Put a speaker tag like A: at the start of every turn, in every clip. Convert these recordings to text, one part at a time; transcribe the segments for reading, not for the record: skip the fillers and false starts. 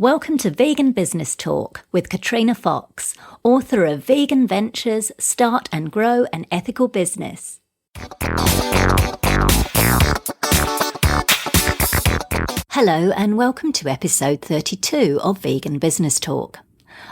A: Welcome to Vegan Business Talk with Katrina Fox, author of Vegan Ventures, Start and Grow an Ethical Business. Hello and welcome to episode 32 of Vegan Business Talk.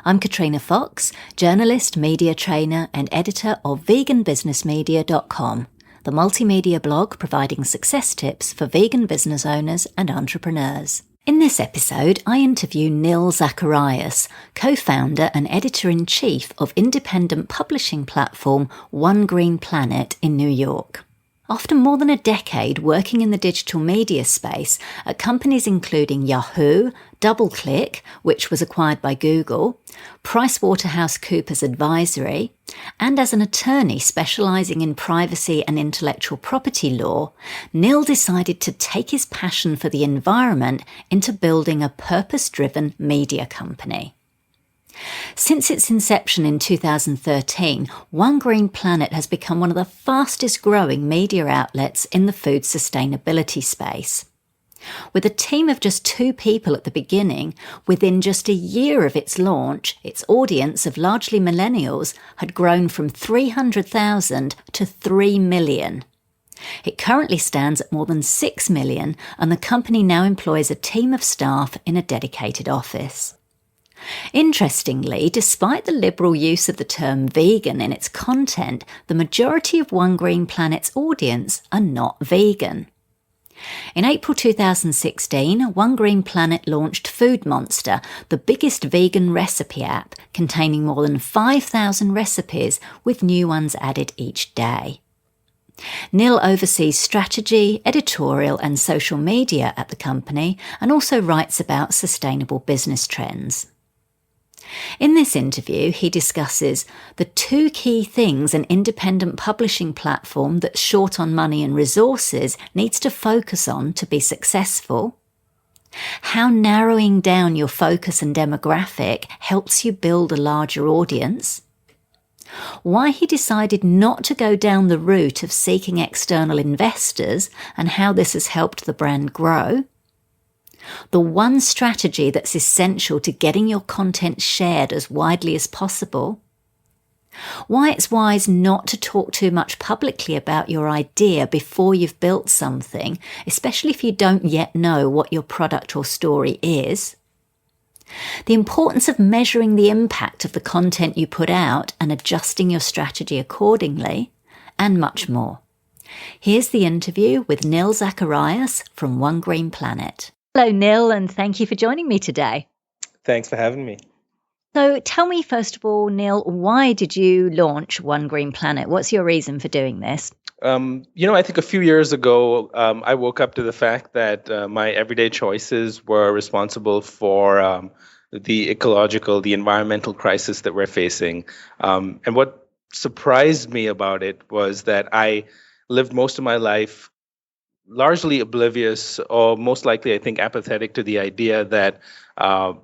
A: I'm Katrina Fox, journalist, media trainer and editor of veganbusinessmedia.com, the multimedia blog providing success tips for vegan business owners and entrepreneurs. In this episode, I interview Nil Zacharias, co-founder and editor-in-chief of independent publishing platform One Green Planet in New York. After more than a decade working in the digital media space at companies including Yahoo, DoubleClick, which was acquired by Google, PricewaterhouseCoopers Advisory, and as an attorney specialising in privacy and intellectual property law, Nil decided to take his passion for the environment into building a purpose-driven media company. Since its inception in 2013, One Green Planet has become one of the fastest growing media outlets in the food sustainability space. With a team of just 2 people at the beginning, within just a year of its launch, its audience of largely millennials had grown from 300,000 to 3 million. It currently stands at more than 6 million, and the company now employs a team of staff in a dedicated office. Interestingly, despite the liberal use of the term vegan in its content, the majority of One Green Planet's audience are not vegan. In April 2016, One Green Planet launched Food Monster, the biggest vegan recipe app, containing more than 5,000 recipes with new ones added each day. Nil oversees strategy, editorial and social media at the company and also writes about sustainable business trends. In this interview, he discusses the 2 key things an independent publishing platform that's short on money and resources needs to focus on to be successful, how narrowing down your focus and demographic helps you build a larger audience, why he decided not to go down the route of seeking external investors and how this has helped the brand grow, the one strategy that's essential to getting your content shared as widely as possible, why it's wise not to talk too much publicly about your idea before you've built something, especially if you don't yet know what your product or story is, the importance of measuring the impact of the content you put out and adjusting your strategy accordingly, and much more. Here's the interview with Nil Zacharias from One Green Planet. Hello, Nil, and thank you for joining me today.
B: Thanks for having me.
A: So tell me, first of all, Nil, why did you launch One Green Planet? What's your reason for doing this?
B: I think a few years ago, I woke up to the fact that my everyday choices were responsible for the environmental crisis that we're facing. And what surprised me about it was that I lived most of my life largely oblivious, or most likely, I think, apathetic to the idea that I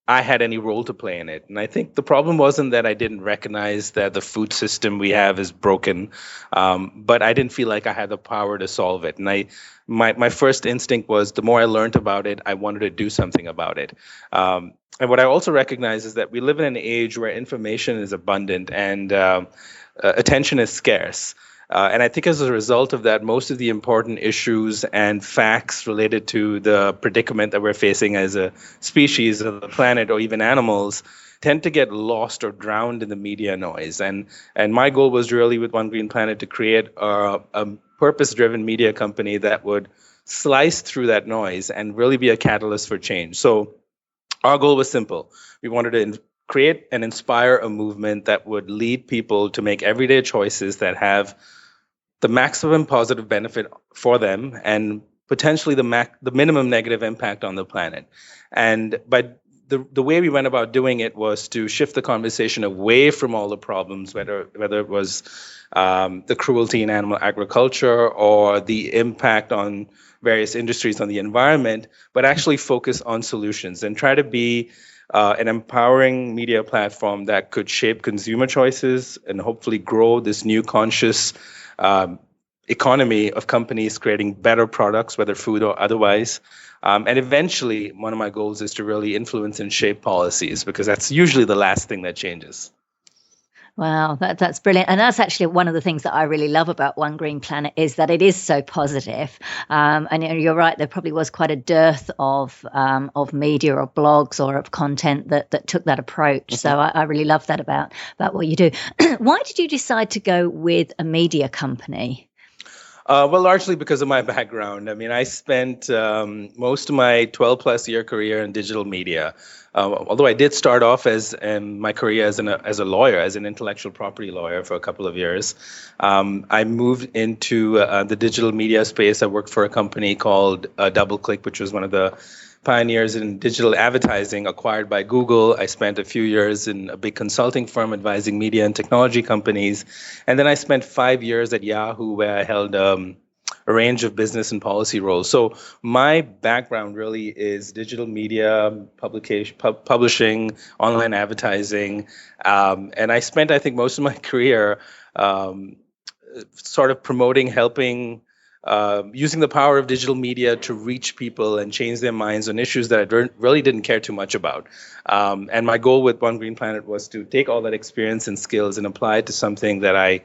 B: had any role to play in it. And I think the problem wasn't that I didn't recognize that the food system we have is broken, but I didn't feel like I had the power to solve it. And my first instinct was, the more I learned about it, I wanted to do something about it. And what I also recognize is that we live in an age where information is abundant and attention is scarce. And I think as a result of that, most of the important issues and facts related to the predicament that we're facing as a species of the planet, or even animals, tend to get lost or drowned in the media noise. And my goal was really, with One Green Planet, to create a purpose-driven media company that would slice through that noise and really be a catalyst for change. So our goal was simple. We wanted to create and inspire a movement that would lead people to make everyday choices that have the maximum positive benefit for them and potentially the minimum negative impact on the planet. And by the way we went about doing it was to shift the conversation away from all the problems, whether it was the cruelty in animal agriculture or the impact on various industries on the environment, but actually focus on solutions and try to be an empowering media platform that could shape consumer choices and hopefully grow this new conscious economy of companies creating better products, whether food or otherwise. And eventually, one of my goals is to really influence and shape policies, because that's usually the last thing that changes.
A: Wow, that's brilliant. And that's actually one of the things that I really love about One Green Planet, is that it is so positive. And you're right, there probably was quite a dearth of media or blogs or of content that took that approach. Mm-hmm. So I really love that about what you do. Why did you decide to go with a media company?
B: Well, largely because of my background. I mean, I spent most of my 12-plus year career in digital media. Although I did start off as my career as a lawyer, as an intellectual property lawyer for a couple of years. I moved into the digital media space. I worked for a company called DoubleClick, which was one of the pioneers in digital advertising, acquired by Google. I spent a few years in a big consulting firm advising media and technology companies. And then I spent 5 years at Yahoo, where I held a range of business and policy roles. So my background really is digital media, publishing, online advertising. And I spent, I think, most of my career sort of promoting, helping, using the power of digital media to reach people and change their minds on issues that I really didn't care too much about. And my goal with One Green Planet was to take all that experience and skills and apply it to something that I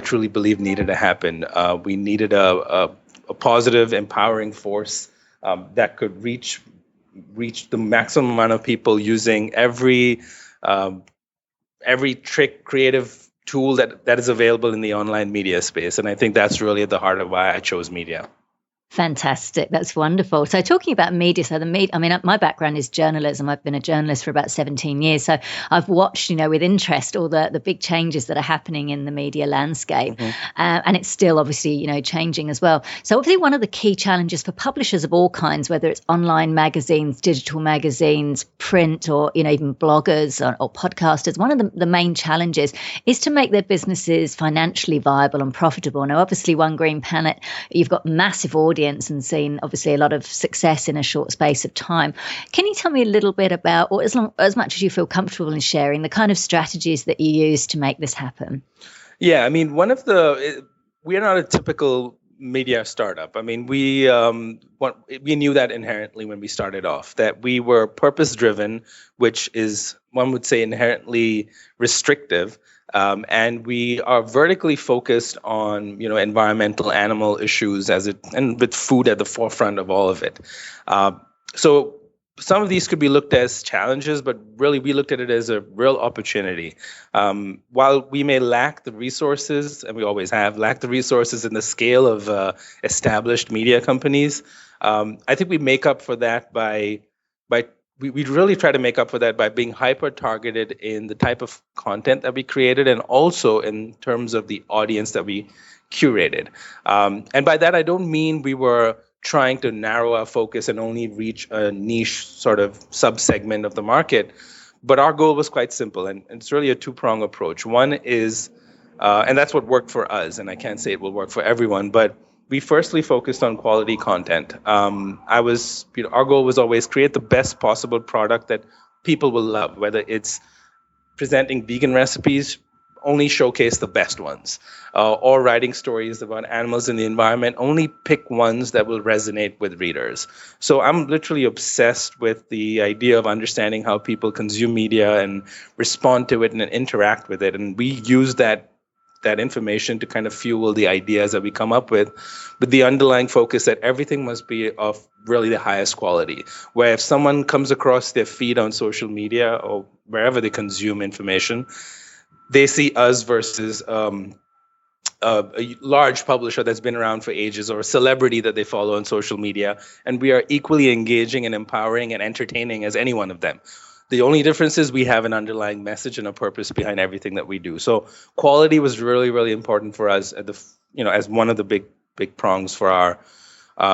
B: truly believe needed to happen. We needed a positive, empowering force that could reach the maximum amount of people using every trick, creative tool that is available in the online media space. And I think that's really at the heart of why I chose media.
A: Fantastic. That's wonderful. So talking about media, so the media, I mean, my background is journalism. I've been a journalist for about 17 years. So I've watched, with interest all the big changes that are happening in the media landscape. Mm-hmm. And it's still obviously, changing as well. So obviously one of the key challenges for publishers of all kinds, whether it's online magazines, digital magazines, print, or, even bloggers or podcasters, one of the main challenges is to make their businesses financially viable and profitable. Now, obviously One Green Planet, you've got massive audience and seen obviously a lot of success in a short space of time. Can you tell me a little bit about, or as much as you feel comfortable in sharing, the kind of strategies that you use to make this happen?
B: Yeah, I mean, we are not a typical media startup. I mean, we knew that inherently when we started off, that we were purpose-driven, which is, one would say, inherently restrictive. And we are vertically focused on, environmental, animal issues and with food at the forefront of all of it. So some of these could be looked as challenges, but really we looked at it as a real opportunity. While we may lack the resources, and we always have lacked the resources in the scale of established media companies, I think we make up for that we really try to make up for that by being hyper-targeted in the type of content that we created, and also in terms of the audience that we curated. And by that, I don't mean we were trying to narrow our focus and only reach a niche sort of subsegment of the market, but our goal was quite simple, and it's really a two-prong approach. One is, and that's what worked for us, and I can't say it will work for everyone, but we firstly focused on quality content. Our goal was always create the best possible product that people will love, whether it's presenting vegan recipes, only showcase the best ones, or writing stories about animals and the environment, only pick ones that will resonate with readers. So I'm literally obsessed with the idea of understanding how people consume media and respond to it and interact with it. And we use that information to kind of fuel the ideas that we come up with the underlying focus that everything must be of really the highest quality. Where if someone comes across their feed on social media or wherever they consume information, they see us versus a large publisher that's been around for ages, or a celebrity that they follow on social media, and we are equally engaging and empowering and entertaining as any one of them. The only difference is we have an underlying message and a purpose behind everything that we do. So quality was really, really important for us as one of the big prongs for our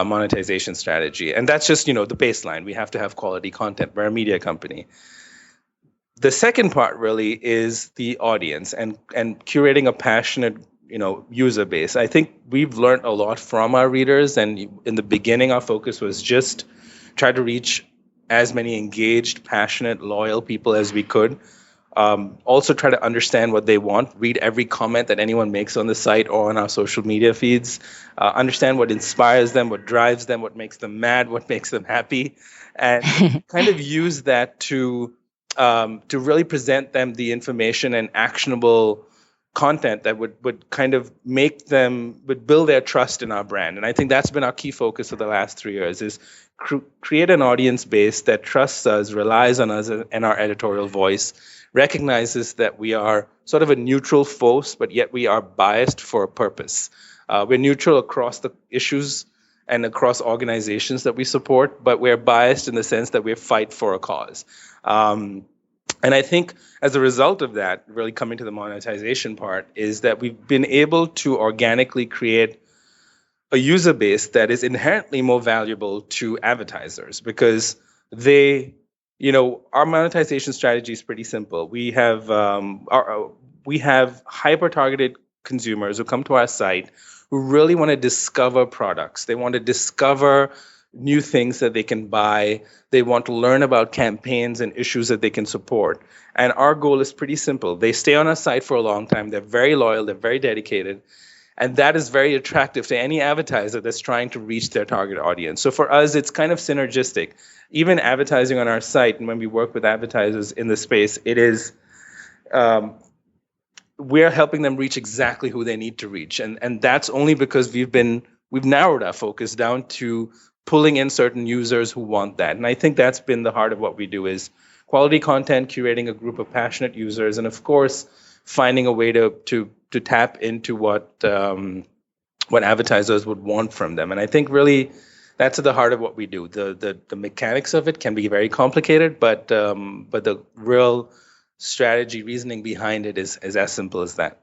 B: monetization strategy. And that's just, the baseline. We have to have quality content. We're a media company. The second part really is the audience and curating a passionate, user base. I think we've learned a lot from our readers. And in the beginning, our focus was just try to reach as many engaged, passionate, loyal people as we could. Also try to understand what they want, read every comment that anyone makes on the site or on our social media feeds, understand what inspires them, what drives them, what makes them mad, what makes them happy, and kind of use that to really present them the information and actionable content that would kind of would build their trust in our brand. And I think that's been our key focus for the last 3 years is create an audience base that trusts us, relies on us and our editorial voice, recognizes that we are sort of a neutral force, but yet we are biased for a purpose. We're neutral across the issues and across organizations that we support, but we're biased in the sense that we fight for a cause. And I think as a result of that, really coming to the monetization part, is that we've been able to organically create a user base that is inherently more valuable to advertisers because our monetization strategy is pretty simple. We have hyper-targeted consumers who come to our site who really want to discover products. They want to discover new things that they can buy. They want to learn about campaigns and issues that they can support. And our goal is pretty simple. They stay on our site for a long time. They're very loyal. They're very dedicated. And that is very attractive to any advertiser that's trying to reach their target audience. So for us, it's kind of synergistic. Even advertising on our site, and when we work with advertisers in the space, it is we're helping them reach exactly who they need to reach. And that's only because we've narrowed our focus down to pulling in certain users who want that. And I think that's been the heart of what we do is quality content, curating a group of passionate users, and of course, finding a way to tap into what advertisers would want from them. And I think really that's at the heart of what we do. The mechanics of it can be very complicated, but the real strategy reasoning behind it is as simple as that.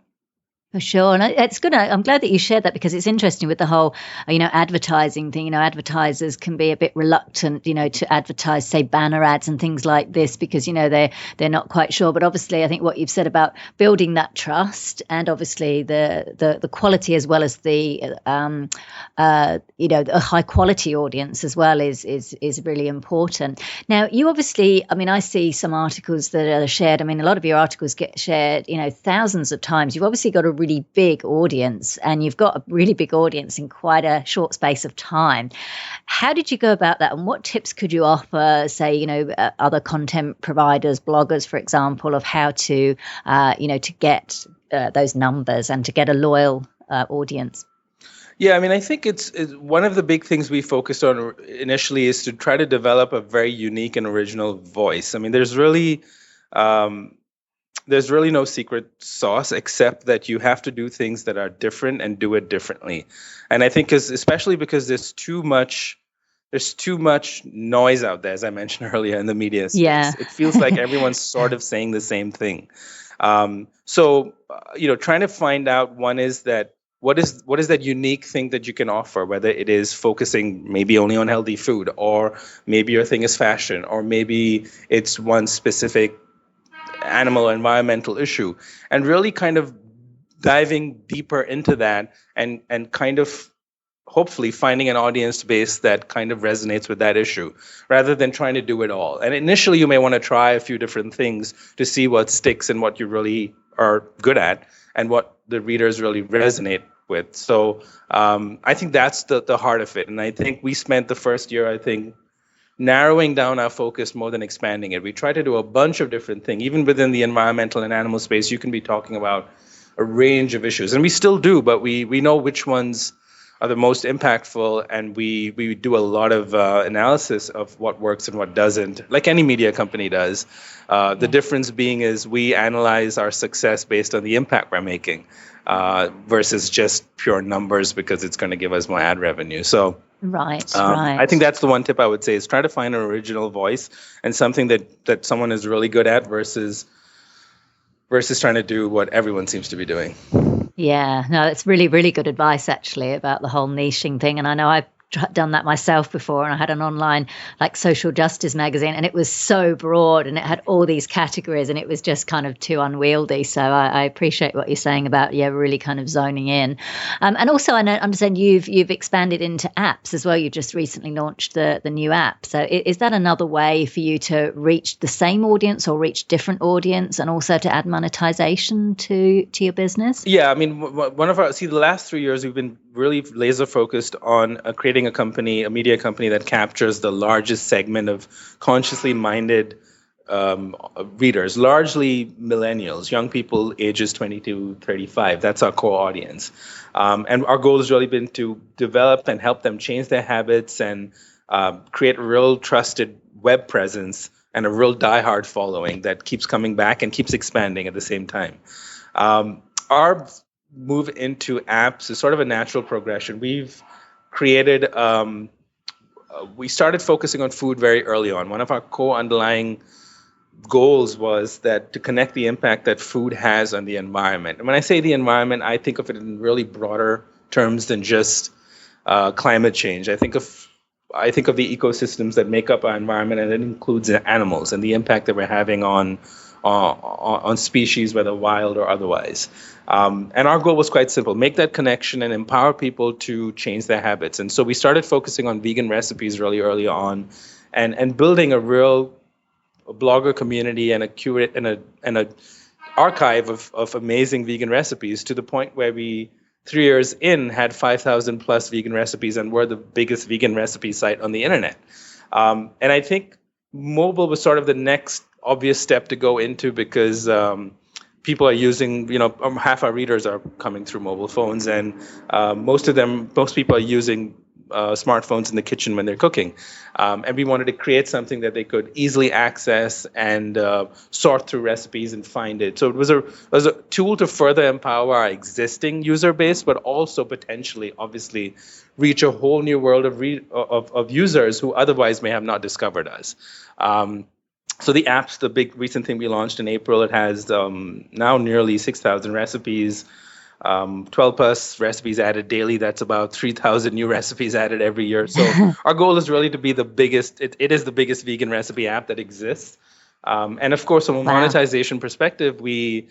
A: For sure. And it's good. I'm glad that you shared that because it's interesting with the whole, advertising thing. Advertisers can be a bit reluctant, to advertise, say, banner ads and things like this because, they're not quite sure. But obviously, I think what you've said about building that trust and obviously the quality as well as the, a high quality audience as well is really important. Now, you obviously, I see some articles that are shared. A lot of your articles get shared, thousands of times. You've obviously got a really big audience and you've got a really big audience in quite a short space of time. How did you go about that and what tips could you offer, say, other content providers, bloggers, for example, of how to, to get those numbers and to get a loyal audience?
B: Yeah, I think it's one of the big things we focused on initially is to try to develop a very unique and original voice. There's really no secret sauce except that you have to do things that are different and do it differently. And I think especially because there's too much noise out there, as I mentioned earlier, in the media space.
A: Yeah.
B: It feels like everyone's sort of saying the same thing. So trying to find out one is that what is that unique thing that you can offer, whether it is focusing maybe only on healthy food, or maybe your thing is fashion, or maybe it's one specific animal or environmental issue, and really kind of diving deeper into that and kind of hopefully finding an audience base that kind of resonates with that issue rather than trying to do it all. And initially you may want to try a few different things to see what sticks and what you really are good at and what the readers really resonate with. So I think that's the heart of it. And I think we spent the first year, narrowing down our focus more than expanding it. We try to do a bunch of different things. Even within the environmental and animal space, you can be talking about a range of issues. And we still do, but we know which ones are the most impactful, and we do a lot of analysis of what works and what doesn't, like any media company does. The difference being is we analyze our success based on the impact we're making versus just pure numbers because it's going to give us more ad revenue. So
A: Right.
B: I think that's the one tip I would say is try to find an original voice and something that someone is really good at versus trying to do what everyone seems to be doing.
A: Yeah, no, that's really, really good advice actually about the whole niching thing. And I know I've done that myself before, and I had an online like social justice magazine, and it was so broad and it had all these categories, and it was just kind of too unwieldy. So I appreciate what you're saying about really kind of zoning in. And also I understand you've expanded into apps as well. You just recently launched the new app. So is that another way for you to reach the same audience or reach different audience, and also to add monetization to your business?
B: Yeah, I mean, the last 3 years we've been really laser focused on creating a media company that captures the largest segment of consciously minded readers, largely millennials, young people ages 20 to 35. That's our core audience. And our goal has really been to develop and help them change their habits and create a real trusted web presence and a real diehard following that keeps coming back and keeps expanding at the same time. Our move into apps is sort of a natural progression. We've created, we started focusing on food very early on. One of our core underlying goals was that to connect the impact that food has on the environment. And when I say the environment, I think of it in really broader terms than just climate change. I think of the ecosystems that make up our environment, and it includes animals and the impact that we're having on species, whether wild or otherwise. And our goal was quite simple: make that connection and empower people to change their habits. And so we started focusing on vegan recipes really early on, and building a real blogger community and a archive of amazing vegan recipes, to the point where we 3 years in had 5,000 plus vegan recipes, and we're the biggest vegan recipe site on the internet. And I think mobile was sort of the next obvious step to go into, because people are using, half our readers are coming through mobile phones, and most people are using smartphones in the kitchen when they're cooking. And we wanted to create something that they could easily access and sort through recipes and find it. So it was a tool to further empower our existing user base, but also potentially, obviously, reach a whole new world of users who otherwise may have not discovered us. So the app's the big recent thing we launched in April. It has now nearly 6,000 recipes, 12 plus recipes added daily. That's about 3,000 new recipes added every year. So our goal is really to be the biggest. It is the biggest vegan recipe app that exists. And of course, from a monetization perspective, the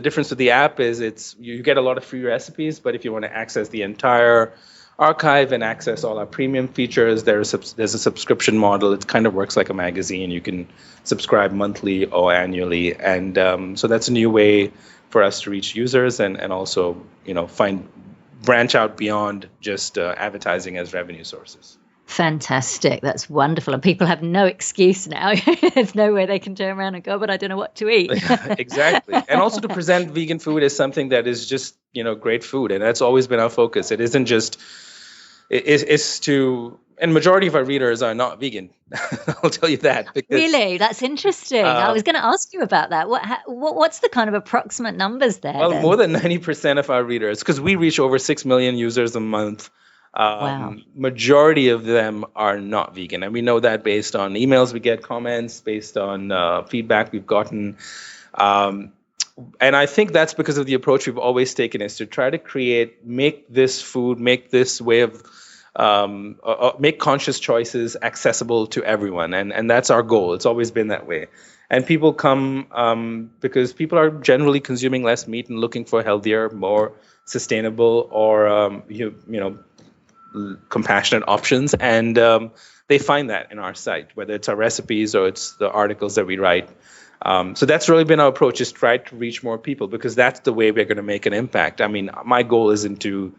B: difference with the app is you get a lot of free recipes, but if you want to access the entire archive and access all our premium features, there's a subscription model. It kind of works like a magazine. You can subscribe monthly or annually, and so that's a new way for us to reach users and also branch out beyond just advertising as revenue sources.
A: Fantastic. That's wonderful. And people have no excuse now. There's no way they can turn around and go, but I don't know what to eat.
B: Exactly. And also to present vegan food as something that is just, great food. And that's always been our focus. It isn't just, and majority of our readers are not vegan. I'll tell you that. Because,
A: really? That's interesting. I was going to ask you about that. What's the kind of approximate numbers there?
B: Well, more than 90% of our readers, because we reach over 6 million users a month.
A: Wow.
B: Majority of them are not vegan, and we know that based on emails we get, comments, based on feedback we've gotten, and I think that's because of the approach we've always taken, is to try to make this food, make this way of make conscious choices accessible to everyone, and that's our goal. It's always been that way. And people come because people are generally consuming less meat and looking for healthier, more sustainable, or compassionate options, and they find that in our site, whether it's our recipes or it's the articles that we write. So that's really been our approach, is try to reach more people, because that's the way we're going to make an impact. I mean, my goal isn't to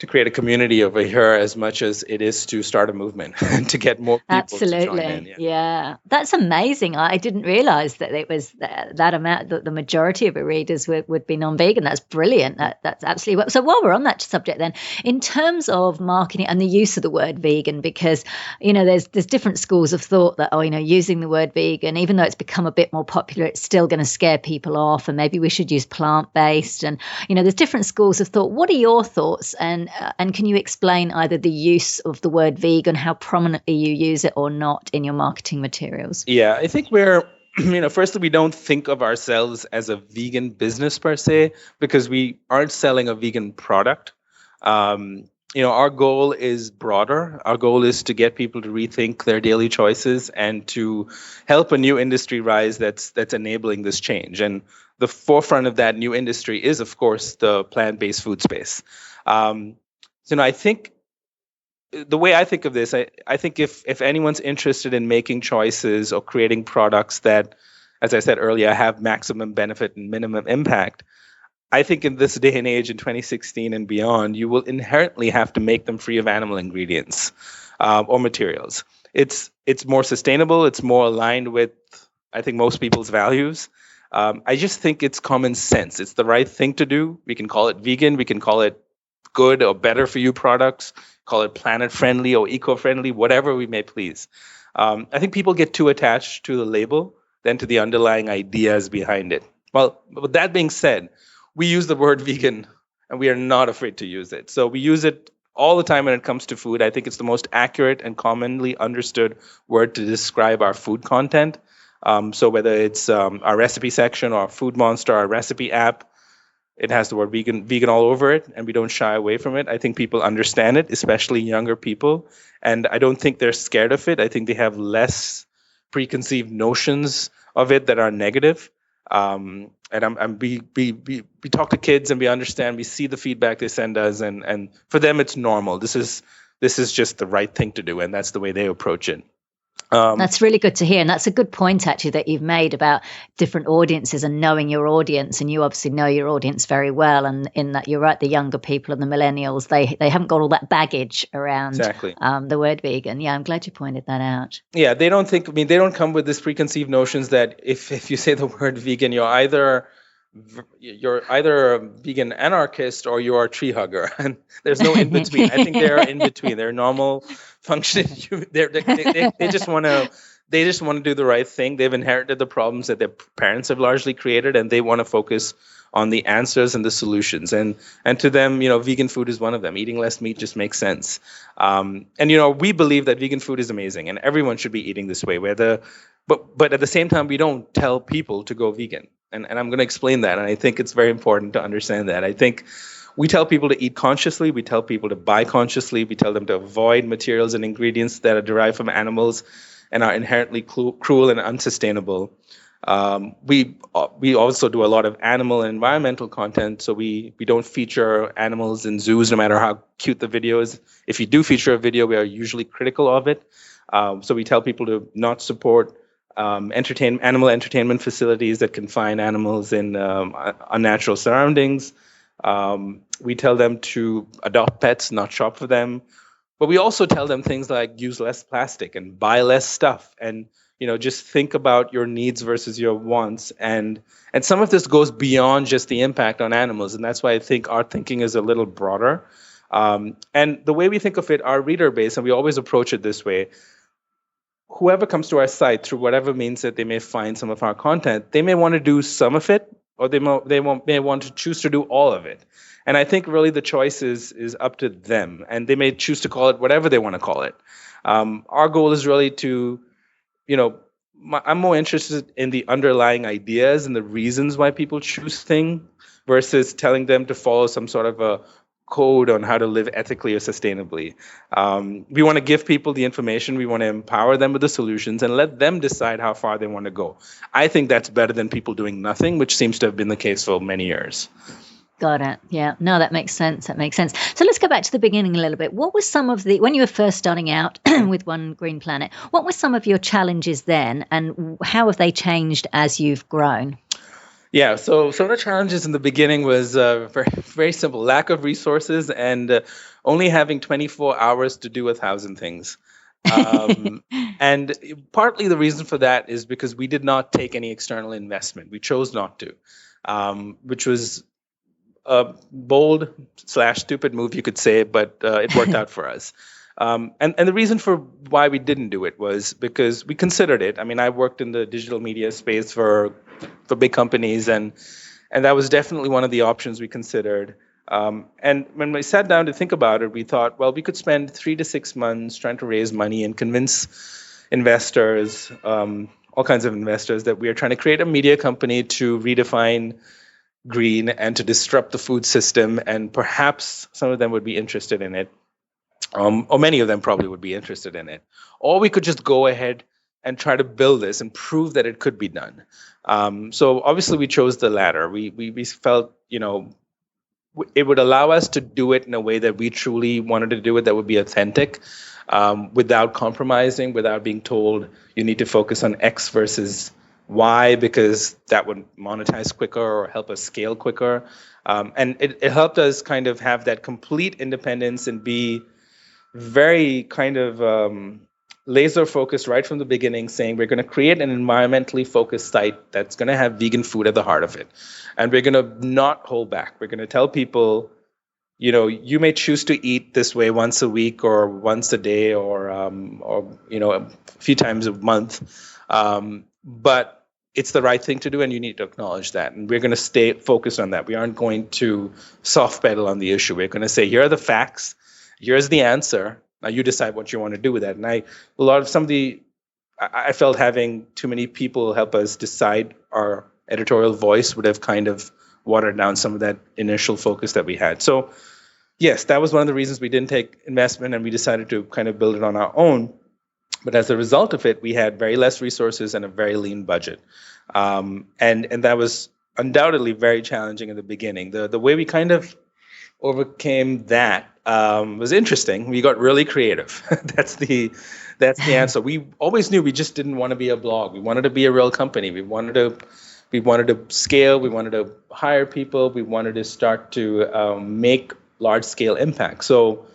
B: create a community over here as much as it is to start a movement and to get more people to join in.
A: Yeah. That's amazing. I didn't realize that it was that amount, that the majority of our readers would be non-vegan. That's brilliant. That's absolutely. So while we're on that subject then, in terms of marketing and the use of the word vegan, because, there's different schools of thought that, using the word vegan, even though it's become a bit more popular, it's still going to scare people off, and maybe we should use plant-based. And, there's different schools of thought. What are your thoughts? And can you explain either the use of the word vegan, how prominently you use it or not in your marketing materials?
B: Yeah, I think firstly, we don't think of ourselves as a vegan business per se, because we aren't selling a vegan product. Our goal is broader. Our goal is to get people to rethink their daily choices and to help a new industry rise that's enabling this change. And the forefront of that new industry is, of course, the plant-based food space. I think the way I think of this, I think if anyone's interested in making choices or creating products that, as I said earlier, have maximum benefit and minimum impact, I think in this day and age, in 2016 and beyond, you will inherently have to make them free of animal ingredients or materials. It's more sustainable. It's more aligned with, I think, most people's values. I just think it's common sense. It's the right thing to do. We can call it vegan. We can call it good or better for you products. Call it planet friendly or eco friendly, whatever we may please. I think people get too attached to the label than to the underlying ideas behind it. Well, with that being said, we use the word vegan and we are not afraid to use it. So we use it all the time when it comes to food. I think it's the most accurate and commonly understood word to describe our food content. So whether it's our recipe section or Food Monster, our recipe app, it has the word vegan all over it, and we don't shy away from it. I think people understand it, especially younger people, and I don't think they're scared of it. I think they have less preconceived notions of it that are negative. And we talk to kids and we understand, we see the feedback they send us, and for them it's normal. This is just the right thing to do, and that's the way they approach it.
A: That's really good to hear. And that's a good point, actually, that you've made about different audiences and knowing your audience. And you obviously know your audience very well. And in that, you're right, the younger people and the millennials, they haven't got all that baggage around
B: exactly.
A: The word vegan. Yeah, I'm glad you pointed that out.
B: Yeah, they don't come with this preconceived notions that if you say the word vegan, you're either a vegan anarchist or you're a tree hugger, and there's no in between. I think they're in between. They're normal functioning. They just want to do the right thing. They've inherited the problems that their parents have largely created, and they want to focus on the answers and the solutions. And to them, vegan food is one of them. Eating less meat just makes sense. And we believe that vegan food is amazing, and everyone should be eating this way. But at the same time, we don't tell people to go vegan. And I'm going to explain that. And I think it's very important to understand that. I think we tell people to eat consciously. We tell people to buy consciously. We tell them to avoid materials and ingredients that are derived from animals and are inherently cruel and unsustainable. We also do a lot of animal and environmental content. So we don't feature animals in zoos, no matter how cute the video is. If you do feature a video, we are usually critical of it. So we tell people to not support animal entertainment facilities that confine animals in unnatural surroundings. We tell them to adopt pets, not shop for them. But we also tell them things like use less plastic and buy less stuff, and just think about your needs versus your wants. And some of this goes beyond just the impact on animals, and that's why I think our thinking is a little broader. And the way we think of it, our reader base, and we always approach it this way. Whoever comes to our site through whatever means that they may find some of our content, they may want to do some of it, or they may want to choose to do all of it. And I think really the choice is up to them, and they may choose to call it whatever they want to call it. Our goal is really to, I'm more interested in the underlying ideas and the reasons why people choose things versus telling them to follow some sort of a code on how to live ethically or sustainably. We want to give people the information. We want to empower them with the solutions and let them decide how far they want to go. I think that's better than people doing nothing, which seems to have been the case for many years.
A: Got it. Yeah. No, that makes sense. So let's go back to the beginning a little bit. What was some of when you were first starting out with One Green Planet, what were some of your challenges then, and how have they changed as you've grown?
B: Yeah, so some of the challenges in the beginning was very, very simple: lack of resources and only having 24 hours to do 1,000 things. And partly the reason for that is because we did not take any external investment. We chose not to, which was a bold/stupid move, you could say, but it worked out for us. And the reason for why we didn't do it was because we considered it. I mean, I worked in the digital media space for big companies, and that was definitely one of the options we considered. And when we sat down to think about it, we thought, well, we could spend 3 to 6 months trying to raise money and convince investors, all kinds of investors, that we are trying to create a media company to redefine green and to disrupt the food system, and perhaps some of them would be interested in it. or many of them probably would be interested in it. Or we could just go ahead and try to build this and prove that it could be done. So obviously we chose the latter. We felt, it would allow us to do it in a way that we truly wanted to do it, that would be authentic, without compromising, without being told you need to focus on X versus Y because that would monetize quicker or help us scale quicker. And it helped us kind of have that complete independence and be very kind of laser focused right from the beginning, saying we're going to create an environmentally focused site that's going to have vegan food at the heart of it. And we're going to not hold back. We're going to tell people, you may choose to eat this way once a week or once a day or a few times a month. But it's the right thing to do, and you need to acknowledge that. And we're going to stay focused on that. We aren't going to soft pedal on the issue. We're going to say, here are the facts. Here's the answer. Now you decide what you want to do with that. And I felt having too many people help us decide our editorial voice would have kind of watered down some of that initial focus that we had. So yes, that was one of the reasons we didn't take investment and we decided to kind of build it on our own. But as a result of it, we had very less resources and a very lean budget. And that was undoubtedly very challenging in the beginning. The way we kind of overcame that was interesting. We got really creative. That's the answer. We always knew we just didn't want to be a blog. We wanted to be a real company. We wanted to scale. We wanted to hire people. We wanted to start to make large scale impact. So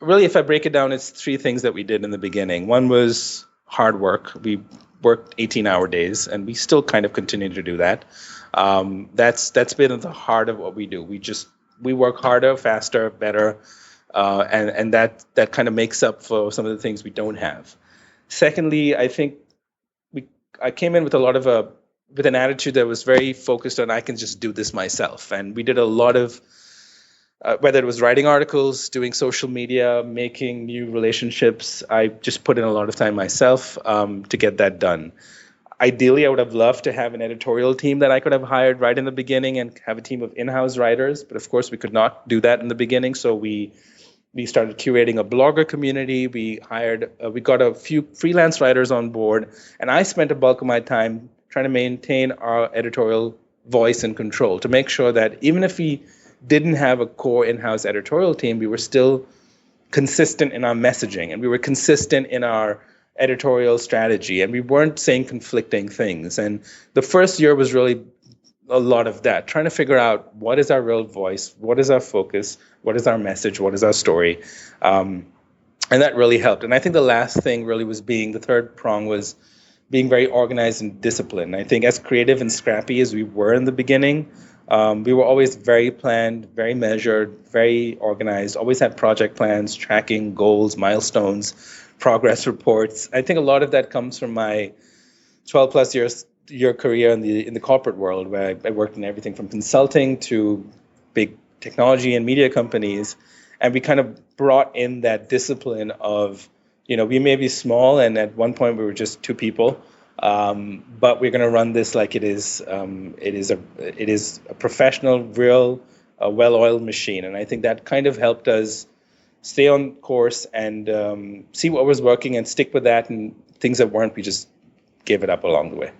B: really, if I break it down, it's three things that we did in the beginning. One was hard work. We worked 18-hour days, and we still kind of continue to do that. That's been at the heart of what we do. We work harder, faster, better, and that kind of makes up for some of the things we don't have. Secondly, I think I came in with with an attitude that was very focused on I can just do this myself, and we did a lot of whether it was writing articles, doing social media, making new relationships. I just put in a lot of time myself to get that done. Ideally, I would have loved to have an editorial team that I could have hired right in the beginning and have a team of in-house writers. But of course, we could not do that in the beginning. So we started curating a blogger community. We got a few freelance writers on board. And I spent a bulk of my time trying to maintain our editorial voice and control to make sure that even if we didn't have a core in-house editorial team, we were still consistent in our messaging and we were consistent in our editorial strategy, and we weren't saying conflicting things. And the first year was really a lot of that, trying to figure out what is our real voice, what is our focus, what is our message, what is our story. And that really helped. And I think the last thing really was the third prong was being very organized and disciplined. I think as creative and scrappy as we were in the beginning, we were always very planned, very measured, very organized, always had project plans, tracking goals, milestones, progress reports. I think a lot of that comes from my 12 plus year career in the corporate world, where I worked in everything from consulting to big technology and media companies. And we kind of brought in that discipline of, we may be small, and at one point we were just two people, but we're going to run this like it is a professional, real, well-oiled machine. And I think that kind of helped us stay on course and see what was working and stick with that, and things that weren't, we just gave it up along the way.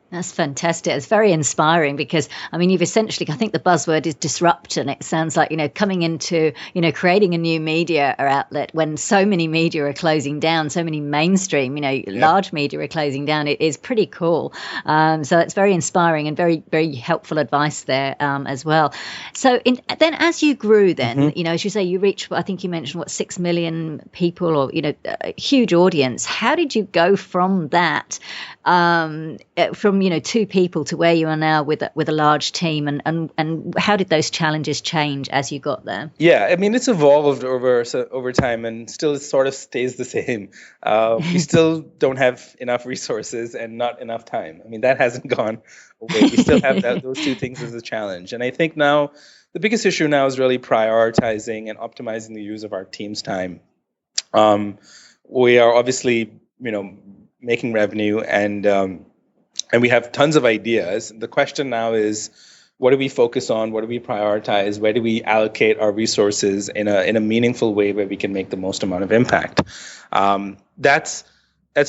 A: That's fantastic. It's very inspiring because, you've essentially, I think the buzzword is disrupt, and it sounds like, coming into, creating a new media outlet when so many media are closing down, so many mainstream, large media are closing down. It is pretty cool. So it's very inspiring and very, very helpful advice there as well. So then as you grew then, as you say, you reached, I think you mentioned, 6 million people or, a huge audience. How did you go from that, from two people to where you are now with a large team, and how did those challenges change as you got there?
B: Yeah, it's evolved over time, and still it sort of stays the same. We still don't have enough resources and not enough time. That hasn't gone away. We still have those two things as a challenge, and I think now the biggest issue now is really prioritizing and optimizing the use of our team's time. We are obviously making revenue, and we have tons of ideas. The question now is, what do we focus on? What do we prioritize? Where do we allocate our resources in a meaningful way where we can make the most amount of impact? That's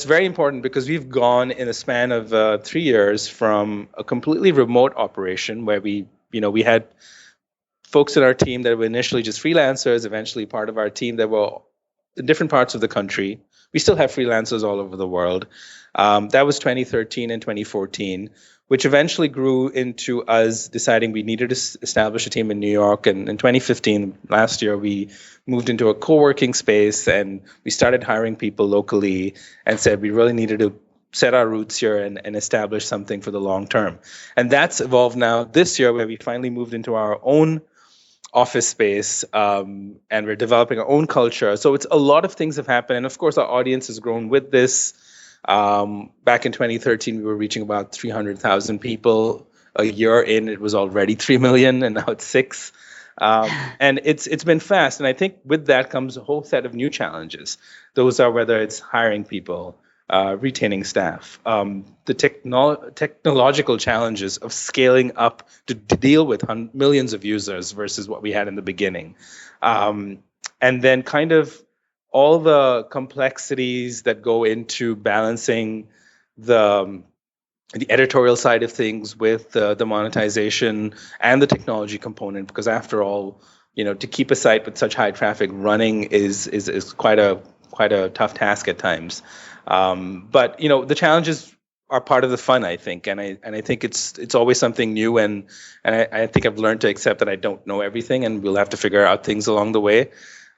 B: very important because we've gone in a span of 3 years from a completely remote operation where we had folks in our team that were initially just freelancers, eventually part of our team that were in different parts of the country. We still have freelancers all over the world. That was 2013 and 2014, which eventually grew into us deciding we needed to establish a team in New York. And in 2015, last year, we moved into a co-working space and we started hiring people locally and said we really needed to set our roots here and establish something for the long term. And that's evolved now this year where we finally moved into our own office space, and we're developing our own culture. So it's a lot of things have happened. And of course, our audience has grown with this. Back in 2013, we were reaching about 300,000 people. A year in, it was already 3 million, and now it's 6. And it's been fast. And I think with that comes a whole set of new challenges. Those are whether it's hiring people, retaining staff, the technological challenges of scaling up to deal with millions of users versus what we had in the beginning. And then kind of all the complexities that go into balancing the editorial side of things with the monetization and the technology component, because after all, to keep a site with such high traffic running is quite a tough task at times. But the challenges are part of the fun, I think, and I think it's always something new, and I think I've learned to accept that I don't know everything, and we'll have to figure out things along the way.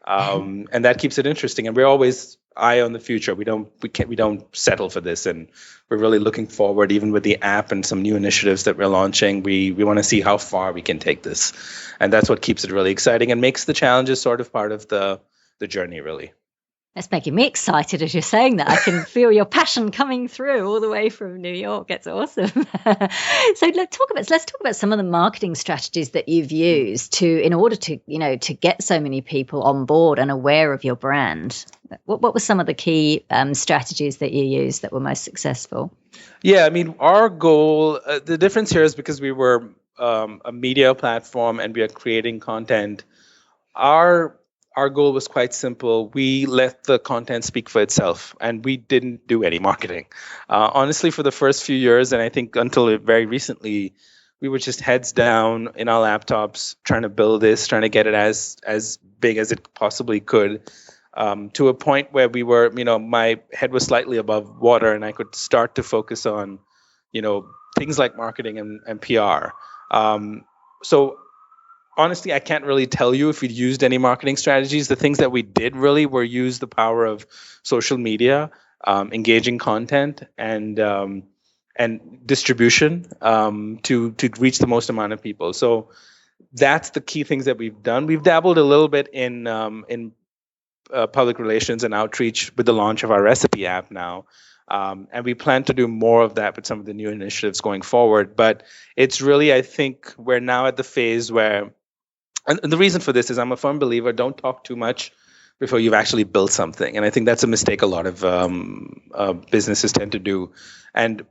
B: And that keeps it interesting. And we're always eye on the future. We don't settle for this, and we're really looking forward. Even with the app and some new initiatives that we're launching, we want to see how far we can take this, and that's what keeps it really exciting and makes the challenges sort of part of the journey, really.
A: That's making me excited as you're saying that. I can feel your passion coming through all the way from New York. It's awesome. So let's talk about some of the marketing strategies that you've used in order to get so many people on board and aware of your brand. What were some of the key strategies that you used that were most successful?
B: Yeah, I mean, our goal, the difference here is because we were a media platform and we are creating content. Our goal was quite simple. We let the content speak for itself, and we didn't do any marketing. Honestly, for the first few years, and I think until very recently, we were just heads down in our laptops, trying to build this, trying to get it as big as it possibly could, to a point where we were, my head was slightly above water, and I could start to focus on, things like marketing and PR. So honestly, I can't really tell you if we used any marketing strategies. The things that we did really were use the power of social media, engaging content, and distribution to reach the most amount of people. So that's the key things that we've done. We've dabbled a little bit in public relations and outreach with the launch of our recipe app now. And we plan to do more of that with some of the new initiatives going forward. But it's really, I think, we're now at the phase where, and the reason for this is I'm a firm believer, don't talk too much before you've actually built something. And I think that's a mistake a lot of businesses tend to do. And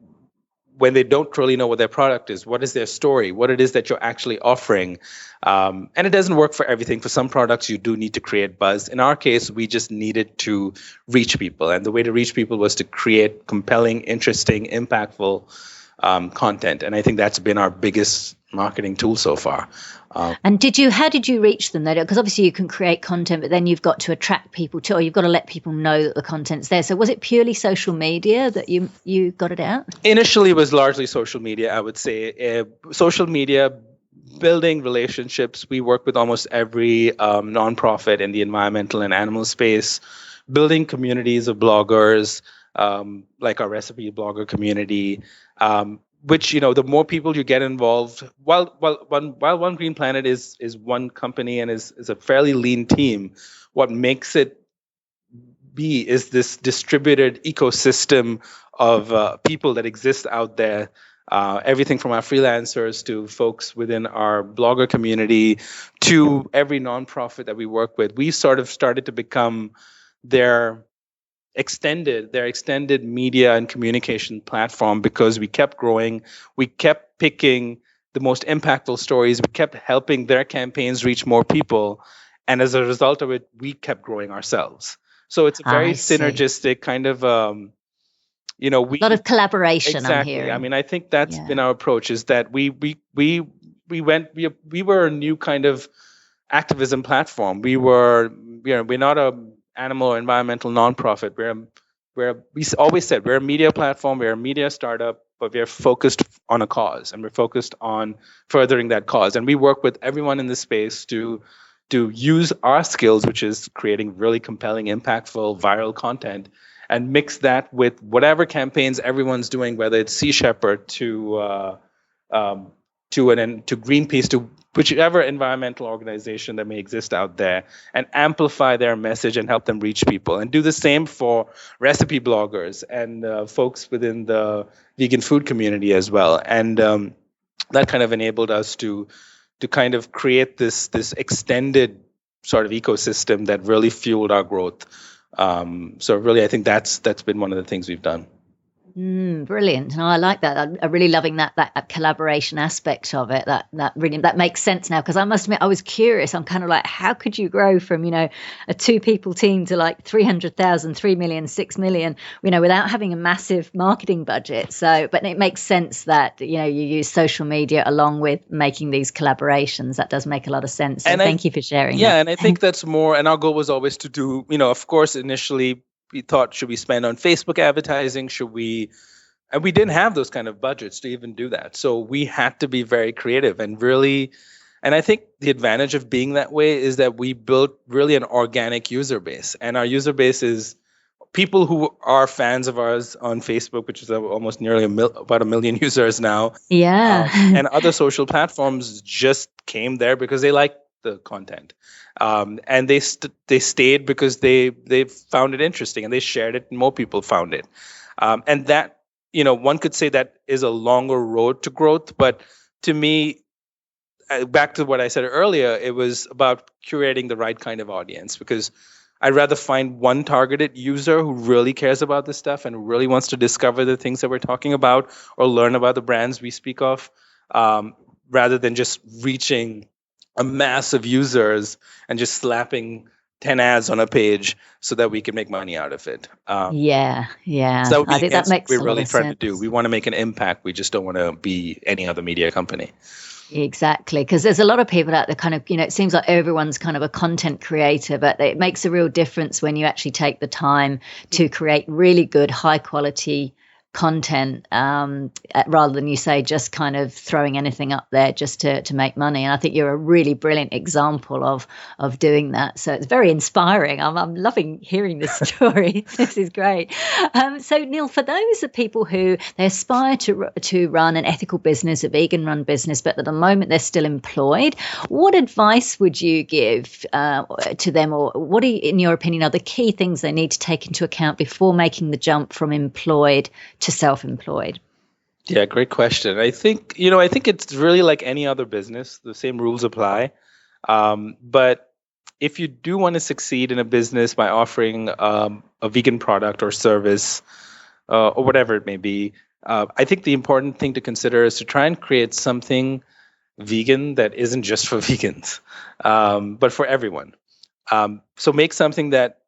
B: when they don't really know what their product is, what is their story, what it is that you're actually offering. And it doesn't work for everything. For some products, you do need to create buzz. In our case, we just needed to reach people. And the way to reach people was to create compelling, interesting, impactful content. And I think that's been our biggest marketing tool so far.
A: And how did you reach them though? Because obviously you can create content, but then you've got to attract people too, or you've got to let people know that the content's there. So was it purely social media that you got it out?
B: Initially, it was largely social media, I would say. Social media, building relationships. We work with almost every nonprofit in the environmental and animal space, building communities of bloggers, like our recipe blogger community, which, the more people you get involved, while One Green Planet is one company and is a fairly lean team, what makes it be is this distributed ecosystem of people that exist out there. Everything from our freelancers to folks within our blogger community to every nonprofit that we work with. We sort of started to become their extended media and communication platform because we kept growing. We kept picking the most impactful stories. We kept helping their campaigns reach more people. And as a result of it, we kept growing ourselves. So it's a very
A: I see.
B: synergistic kind of,
A: A lot of collaboration, I'm
B: exactly. I
A: hearing.
B: mean, I think that's
A: Yeah.
B: been our approach, is that we were a new kind of activism platform. We're not a animal or environmental nonprofit. We always said we're a media platform, we're a media startup, but we're focused on a cause, and we're focused on furthering that cause. And we work with everyone in the space to use our skills, which is creating really compelling, impactful, viral content, and mix that with whatever campaigns everyone's doing, whether it's Sea Shepherd to Greenpeace, to whichever environmental organization that may exist out there, and amplify their message and help them reach people. And do the same for recipe bloggers and folks within the vegan food community as well. And that kind of enabled us to kind of create this extended sort of ecosystem that really fueled our growth. So really, I think that's been one of the things we've done.
A: Brilliant. No, I like that. I'm really loving that collaboration aspect of it. That makes sense now, because I must admit I was curious. I'm kind of like, how could you grow from, a 2-people team to like 300,000, 3 million, 6 million, without having a massive marketing budget. So, but it makes sense that, you use social media along with making these collaborations. That does make a lot of sense. So thank you for sharing.
B: Yeah.
A: that.
B: And I think that's more, and our goal was always to do, of course, initially we thought, should we spend on Facebook advertising? And we didn't have those kind of budgets to even do that. So we had to be very creative and really, and I think the advantage of being that way is that we built really an organic user base. And our user base is people who are fans of ours on Facebook, which is almost nearly about 1 million users now.
A: Yeah.
B: And other social platforms just came there because they liked the content. And they stayed because they found it interesting, and they shared it and more people found it. And that, one could say that is a longer road to growth. But to me, back to what I said earlier, it was about curating the right kind of audience, because I'd rather find one targeted user who really cares about this stuff and really wants to discover the things that we're talking about or learn about the brands we speak of, rather than just reaching a mass of users and just slapping 10 ads on a page so that we can make money out of it.
A: Yeah.
B: So
A: I think that makes
B: what we're really trying
A: sense.
B: to do. We want to make an impact. We just don't want to be any other media company.
A: Exactly, because there's a lot of people out there kind of, it seems like everyone's kind of a content creator, but it makes a real difference when you actually take the time to create really good, high quality content, rather than you say just kind of throwing anything up there just to make money. And I think you're a really brilliant example of doing that. So it's very inspiring. I'm loving hearing this story. This is great. So Nil, for those of people who they aspire to run an ethical business, a vegan run business, but at the moment they're still employed, what advice would you give to them, or what are, in your opinion, are the key things they need to take into account before making the jump from employed to self-employed?
B: Yeah, great question. I think it's really like any other business. The same rules apply. But if you do want to succeed in a business by offering a vegan product or service, or whatever it may be, I think the important thing to consider is to try and create something vegan that isn't just for vegans, but for everyone. So make something that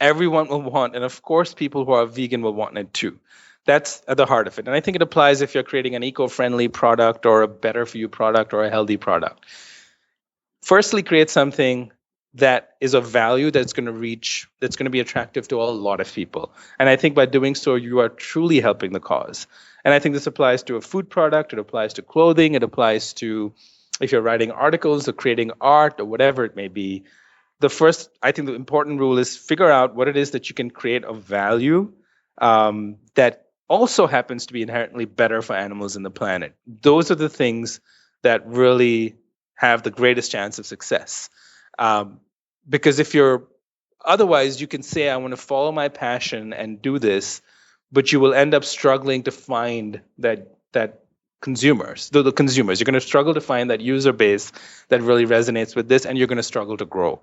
B: everyone will want, and of course people who are vegan will want it too. That's at the heart of it. And I think it applies if you're creating an eco-friendly product or a better for you product or a healthy product. Firstly, create something that is of value, that's going to be attractive to a lot of people. And I think by doing so, you are truly helping the cause. And I think this applies to a food product, it applies to clothing, it applies to if you're writing articles or creating art or whatever it may be. I think the important rule is figure out what it is that you can create of value, that also happens to be inherently better for animals and the planet. Those are the things that really have the greatest chance of success. Because otherwise you can say, I want to follow my passion and do this, but you will end up struggling to find that consumers, the consumers. You're going to struggle to find that user base that really resonates with this, and you're going to struggle to grow.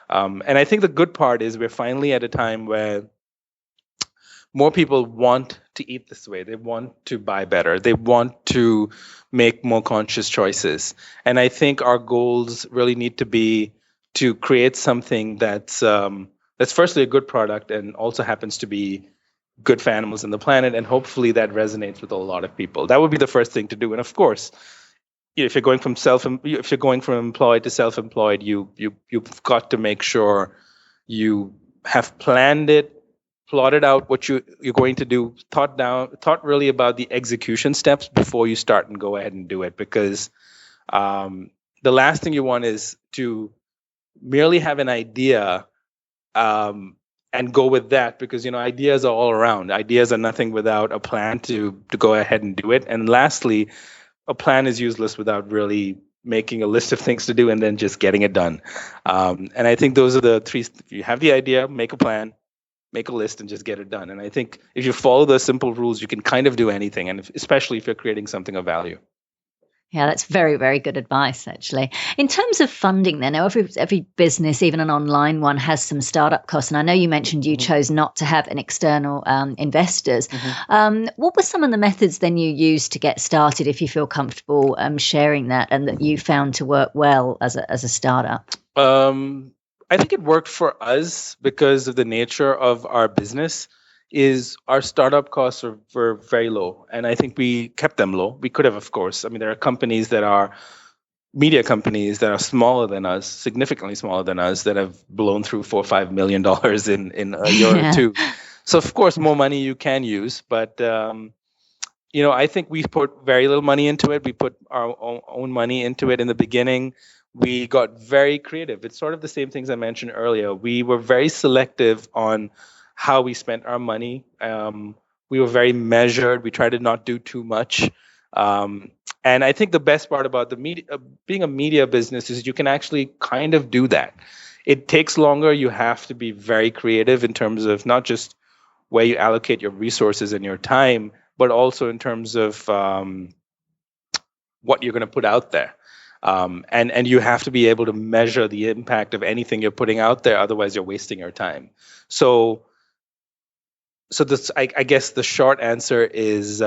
B: And I think the good part is we're finally at a time where more people want to eat this way. They want to buy better. They want to make more conscious choices. And I think our goals really need to be to create something that's firstly a good product and also happens to be good for animals and the planet. And hopefully that resonates with a lot of people. That would be the first thing to do. And of course, if you're going from employed to self-employed, you've got to make sure you have planned it, plotted out what you're going to do, thought really about the execution steps before you start and go ahead and do it. Because the last thing you want is to merely have an idea and go with that, because ideas are all around. Ideas are nothing without a plan to go ahead and do it. And lastly, a plan is useless without really making a list of things to do and then just getting it done. And I think those are the three. If you have the idea, make a plan, make a list, and just get it done. And I think if you follow those simple rules, you can kind of do anything, and especially if you're creating something of value.
A: Yeah, that's very, very good advice, actually. In terms of funding, then, now every business, even an online one, has some startup costs. And I know you mentioned you chose not to have an external investors. What were some of the methods then you used to get started, if you feel comfortable sharing that, and that you found to work well as a startup?
B: I think it worked for us because of the nature of our business. Is our startup costs were very low, and I think we kept them low. We could have, of course. I mean, there are companies that are media companies that are smaller than us, significantly smaller than us, that have blown through $4 or $5 million in a year or two. So, of course, more money you can use, but I think we put very little money into it. We put our own money into it in the beginning. We got very creative. It's sort of the same things I mentioned earlier. We were very selective on how we spent our money. We were very measured. We tried to not do too much. And I think the best part about the media, being a media business, is you can actually kind of do that. It takes longer. You have to be very creative in terms of not just where you allocate your resources and your time, but also in terms of what you're going to put out there. And you have to be able to measure the impact of anything you're putting out there. Otherwise, you're wasting your time. So this, I guess, the short answer is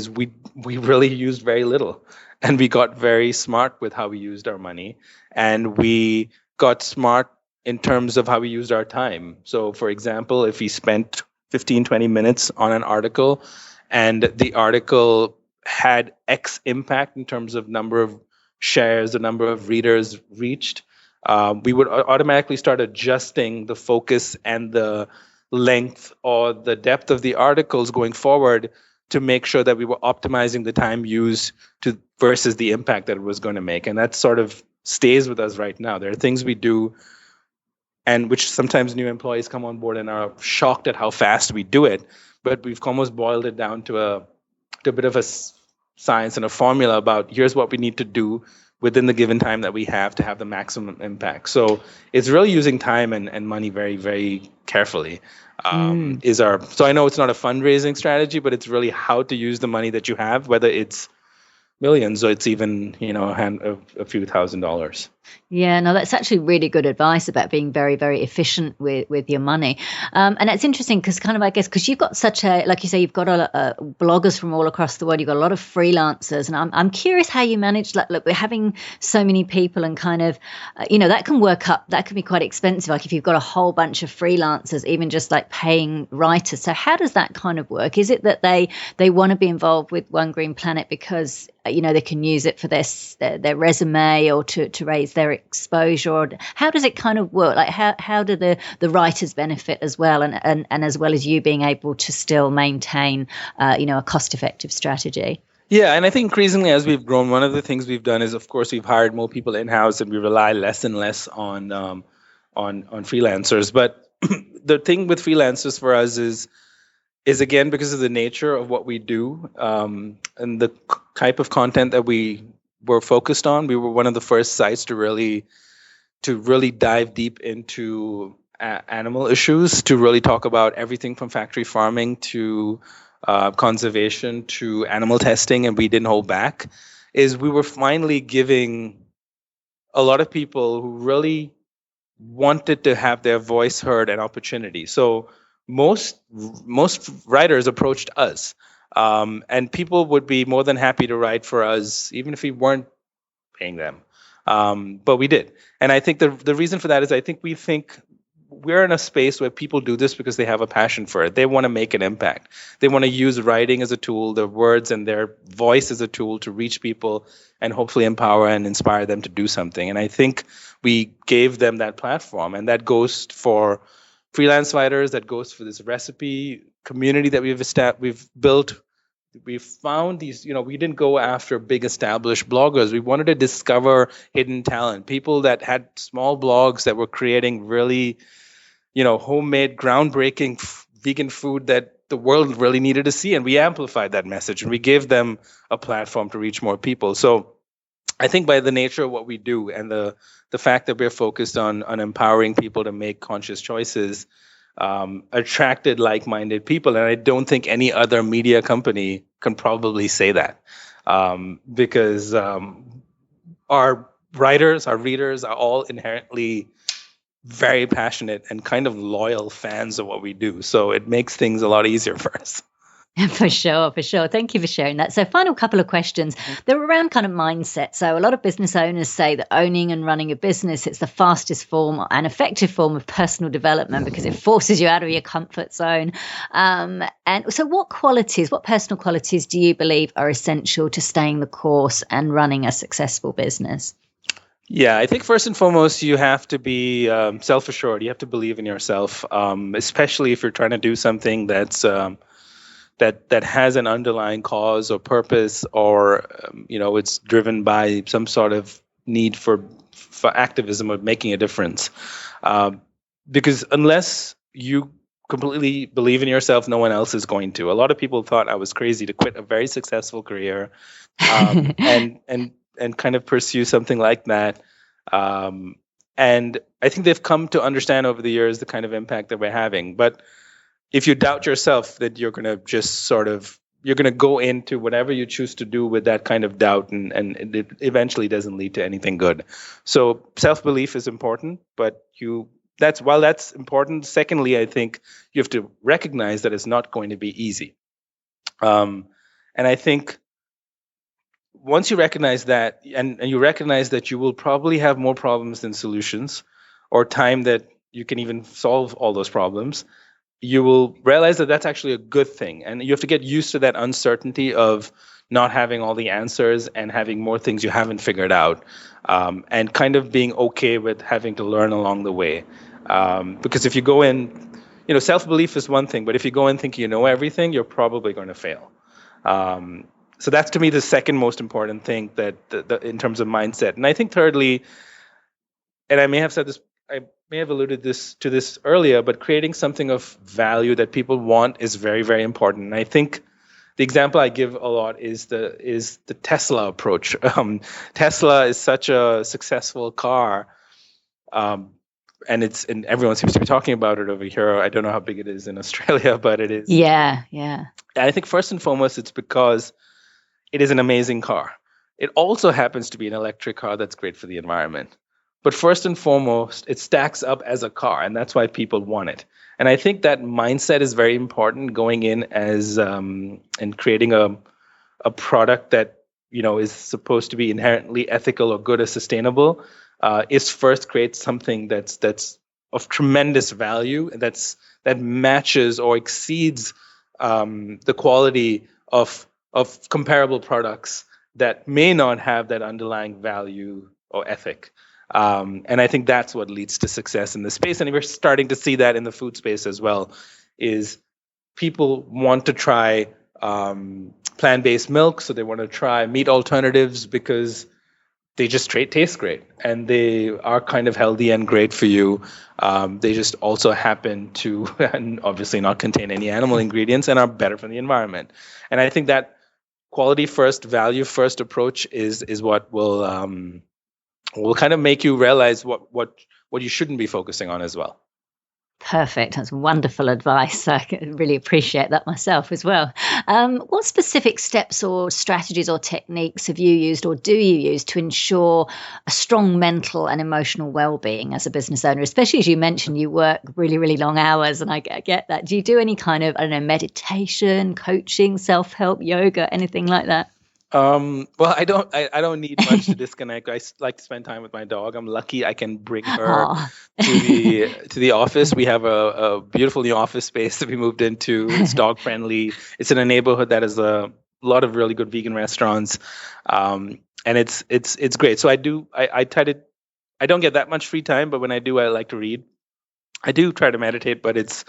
B: we really used very little, and we got very smart with how we used our money, and we got smart in terms of how we used our time. So, for example, if we spent 15, 20 minutes on an article, and the article had X impact in terms of number of shares, the number of readers reached, we would automatically start adjusting the focus and the length or the depth of the articles going forward to make sure that we were optimizing the time used to versus the impact that it was going to make. And that sort of stays with us right now. There are things we do, and which sometimes new employees come on board and are shocked at how fast we do it, but we've almost boiled it down to a bit of a science and a formula about here's what we need to do within the given time that we have to have the maximum impact. So it's really using time and money very, very carefully. So I know it's not a fundraising strategy, but it's really how to use the money that you have, whether it's millions or it's even a few $1,000s.
A: Yeah, no, that's actually really good advice about being very, very efficient with your money. And it's interesting because I guess because you've got such a, like you say, you've got a bloggers from all across the world. You've got a lot of freelancers, and I'm curious how you manage. Look, we're having so many people, and that can work up. That can be quite expensive. Like if you've got a whole bunch of freelancers, even just like paying writers. So how does that kind of work? Is it that they want to be involved with One Green Planet because they can use it for their resume or to raise their exposure? Or how does it kind of work? Like how do the writers benefit as well, and as well as you being able to still maintain a cost-effective strategy?
B: Yeah, and I think increasingly as we've grown, one of the things we've done is, of course, we've hired more people in-house, and we rely less and less on freelancers. But the thing with freelancers for us is again, because of the nature of what we do, and the type of content that we were focused on, we were one of the first sites to really dive deep into animal issues, to really talk about everything from factory farming to conservation to animal testing, and we didn't hold back. Is we were finally giving a lot of people who really wanted to have their voice heard an opportunity. So most writers approached us, and people would be more than happy to write for us, even if we weren't paying them. But we did, and I think the reason for that is we think we're in a space where people do this because they have a passion for it. They want to make an impact. They want to use writing as a tool, their words and their voice as a tool to reach people and hopefully empower and inspire them to do something. And I think we gave them that platform, and that goes for freelance writers, that goes for this recipe community that we've built. We found these, we didn't go after big established bloggers. We wanted to discover hidden talent, people that had small blogs that were creating really, homemade, groundbreaking vegan food that the world really needed to see. And we amplified that message, and we gave them a platform to reach more people. So I think by the nature of what we do and the fact that we're focused on empowering people to make conscious choices, attracted like-minded people, and I don't think any other media company can probably say that, because our writers, our readers are all inherently very passionate and kind of loyal fans of what we do. So it makes things a lot easier for us.
A: For sure, for sure. Thank you for sharing that. So final couple of questions. They're around kind of mindset. So a lot of business owners say that owning and running a business, it's the fastest form and effective form of personal development because it forces you out of your comfort zone. And so what personal qualities do you believe are essential to staying the course and running a successful business?
B: Yeah, I think first and foremost, you have to be self-assured. You have to believe in yourself, especially if you're trying to do something that's that has an underlying cause or purpose, or it's driven by some sort of need for activism or making a difference. Because unless you completely believe in yourself, no one else is going to. A lot of people thought I was crazy to quit a very successful career and kind of pursue something like that. And I think they've come to understand over the years the kind of impact that we're having. But if you doubt yourself, that you're going to go into whatever you choose to do with that kind of doubt, and it eventually doesn't lead to anything good. So self-belief is important, but while that's important, secondly, I think you have to recognize that it's not going to be easy. And I think once you recognize that, and you recognize that you will probably have more problems than solutions, or time that you can even solve all those problems, you will realize that that's actually a good thing. And you have to get used to that uncertainty of not having all the answers and having more things you haven't figured out, and kind of being okay with having to learn along the way. Because if you go in, self-belief is one thing, but if you go in thinking you know everything, you're probably going to fail. So that's, to me, the second most important thing that in terms of mindset. And I think thirdly, and I may have alluded to this earlier, but creating something of value that people want is very, very important. And I think the example I give a lot is the Tesla approach. Tesla is such a successful car, and everyone seems to be talking about it over here. I don't know how big it is in Australia, but it is.
A: Yeah.
B: And I think first and foremost, it's because it is an amazing car. It also happens to be an electric car that's great for the environment. But first and foremost, it stacks up as a car, and that's why people want it. And I think that mindset is very important going in as and creating a product that is supposed to be inherently ethical or good or sustainable. Is first create something that's of tremendous value, and that matches or exceeds the quality of comparable products that may not have that underlying value or ethic. And I think that's what leads to success in this space. And we're starting to see that in the food space as well, is people want to try plant-based milk, so they want to try meat alternatives because they just taste great, and they are kind of healthy and great for you. They just also happen to, and obviously, not contain any animal ingredients and are better for the environment. And I think that quality first, value first approach is what will kind of make you realize what you shouldn't be focusing on as well.
A: Perfect. That's wonderful advice. I really appreciate that myself as well. What specific steps or strategies or techniques have you used or do you use to ensure a strong mental and emotional well-being as a business owner? Especially as you mentioned, you work really, really long hours, and I get that. Do you do any kind of, I don't know, meditation, coaching, self-help, yoga, anything like that?
B: Well, I don't need much to disconnect. Like to spend time with my dog. I'm lucky I can bring her
A: Oh.
B: to the office. We have a beautiful new office space that we moved into. It's dog friendly. It's in a neighborhood that has a lot of really good vegan restaurants, and it's great. So I try to. I don't get that much free time, but when I do, I like to read. I do try to meditate, but it's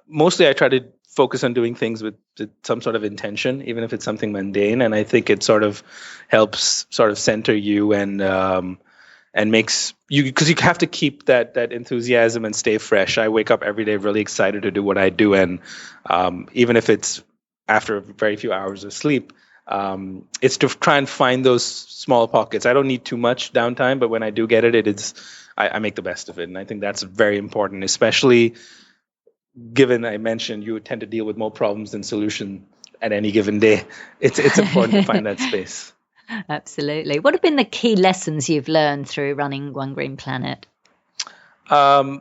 B: mostly I try to focus on doing things with some sort of intention, even if it's something mundane. And I think it sort of helps sort of center you and makes you, because you have to keep that enthusiasm and stay fresh. I wake up every day really excited to do what I do, and even if it's after very few hours of sleep, it's to try and find those small pockets. I don't need too much downtime, but when I do get it, I make the best of it, and I think that's very important, especially given I mentioned you tend to deal with more problems than solution at any given day. It's important to find that space.
A: Absolutely. What have been the key lessons you've learned through running One Green Planet?
B: I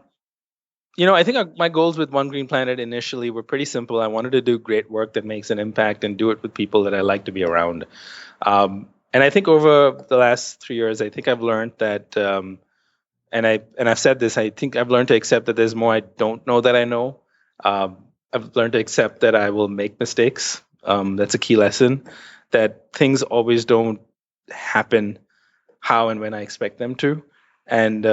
B: think my goals with One Green Planet initially were pretty simple. I wanted to do great work that makes an impact and do it with people that I like to be around. And I think over the last 3 years, I think I've learned that, and I've said this, I think I've learned to accept that there's more I don't know that I know. I've learned to accept that I will make mistakes. That's a key lesson, that things always don't happen how and when I expect them to. And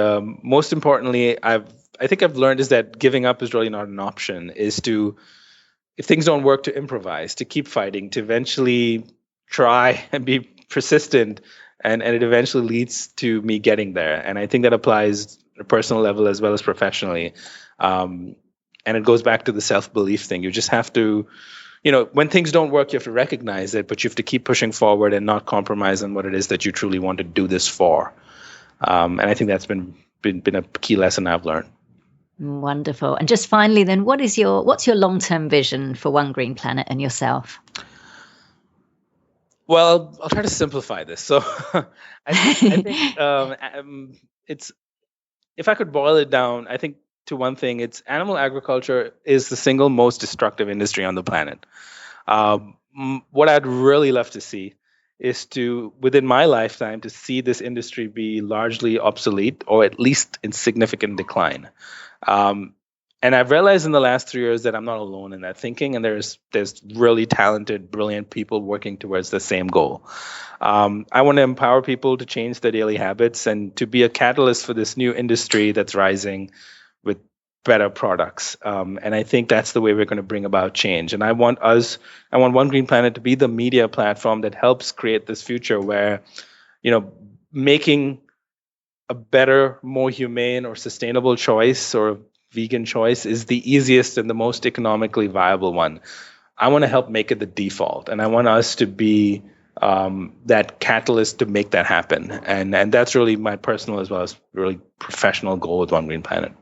B: most importantly, I think I've learned is that giving up is really not an option, is to, if things don't work, to improvise, to keep fighting, to eventually try and be persistent, and it eventually leads to me getting there. And I think that applies at a personal level as well as professionally. And it goes back to the self-belief thing. You just have to, when things don't work, you have to recognize it, but you have to keep pushing forward and not compromise on what it is that you truly want to do this for. And I think that's been a key lesson I've learned.
A: Wonderful. And just finally then, what's your long-term vision for One Green Planet and yourself?
B: Well, I'll try to simplify this. So I think it's, if I could boil it down, I think to one thing, it's animal agriculture is the single most destructive industry on the planet. What I'd really love to see is to, within my lifetime, to see this industry be largely obsolete or at least in significant decline. And I've realized in the last 3 years that I'm not alone in that thinking, and there's really talented, brilliant people working towards the same goal. I want to empower people to change their daily habits and to be a catalyst for this new industry that's rising with better products. And I think that's the way we're going to bring about change. And I want One Green Planet to be the media platform that helps create this future where, making a better, more humane or sustainable choice or vegan choice is the easiest and the most economically viable one. I want to help make it the default, and I want us to be that catalyst to make that happen. And that's really my personal as well as really professional goal with One Green Planet.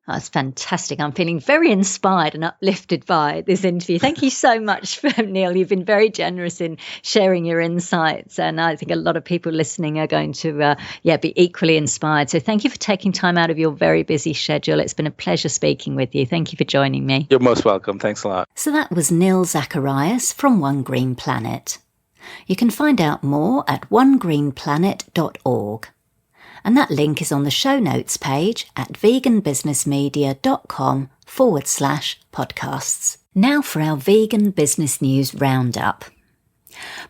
A: Oh, that's fantastic. I'm feeling very inspired and uplifted by this interview. Thank you so much, Nil. You've been very generous in sharing your insights, and I think a lot of people listening are going to be equally inspired. So thank you for taking time out of your very busy schedule. It's been a pleasure speaking with you. Thank you for joining me.
B: You're most welcome. Thanks a lot.
A: So that was Nil Zacharias from One Green Planet. You can find out more at onegreenplanet.org. And that link is on the show notes page at veganbusinessmedia.com/podcasts. Now for our vegan business news roundup.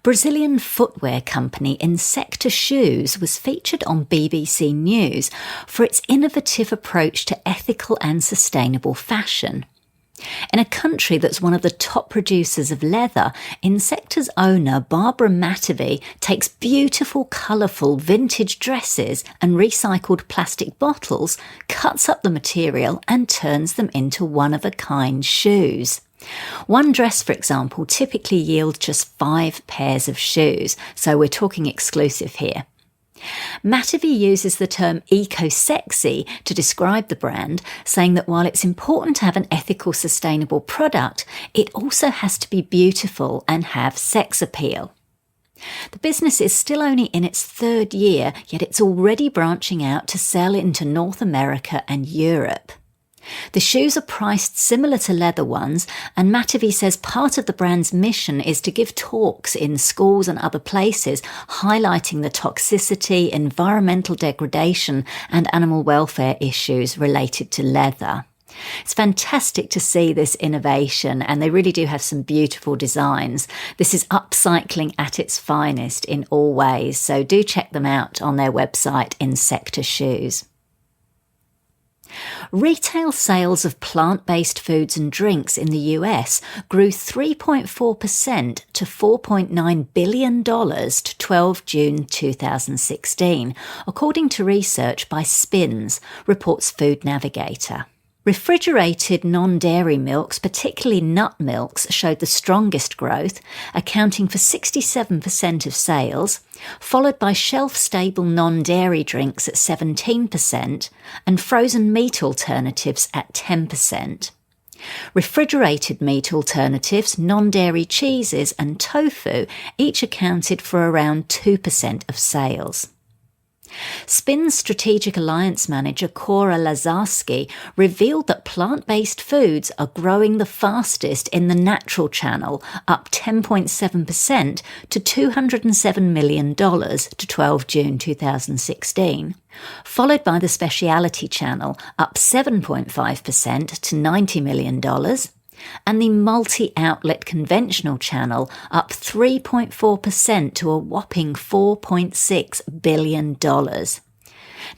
A: Brazilian footwear company Insecta Shoes was featured on BBC News for its innovative approach to ethical and sustainable fashion. In a country that's one of the top producers of leather, Insecta's owner Barbara Matavi takes beautiful, colourful vintage dresses and recycled plastic bottles, cuts up the material and turns them into one-of-a-kind shoes. One dress, for example, typically yields just 5 pairs of shoes, so we're talking exclusive here. Matavy uses the term eco-sexy to describe the brand, saying that while it's important to have an ethical, sustainable product, it also has to be beautiful and have sex appeal. The business is still only in its third year, yet it's already branching out to sell into North America and Europe. The shoes are priced similar to leather ones, and Matavy says part of the brand's mission is to give talks in schools and other places, highlighting the toxicity, environmental degradation, and animal welfare issues related to leather. It's fantastic to see this innovation, and they really do have some beautiful designs. This is upcycling at its finest in all ways, so do check them out on their website, Insecta Shoes. Retail sales of plant-based foods and drinks in the US grew 3.4% to $4.9 billion to 12 June 2016, according to research by SPINS, reports Food Navigator. Refrigerated non-dairy milks, particularly nut milks, showed the strongest growth, accounting for 67% of sales, followed by shelf-stable non-dairy drinks at 17% and frozen meat alternatives at 10%. Refrigerated meat alternatives, non-dairy cheeses and tofu each accounted for around 2% of sales. Spin's strategic alliance manager Cora Lazarski revealed that plant-based foods are growing the fastest in the natural channel, up 10.7% to $207 million to 12 June 2016, followed by the specialty channel, up 7.5% to $90 million, and the multi-outlet conventional channel up 3.4% to a whopping $4.6 billion.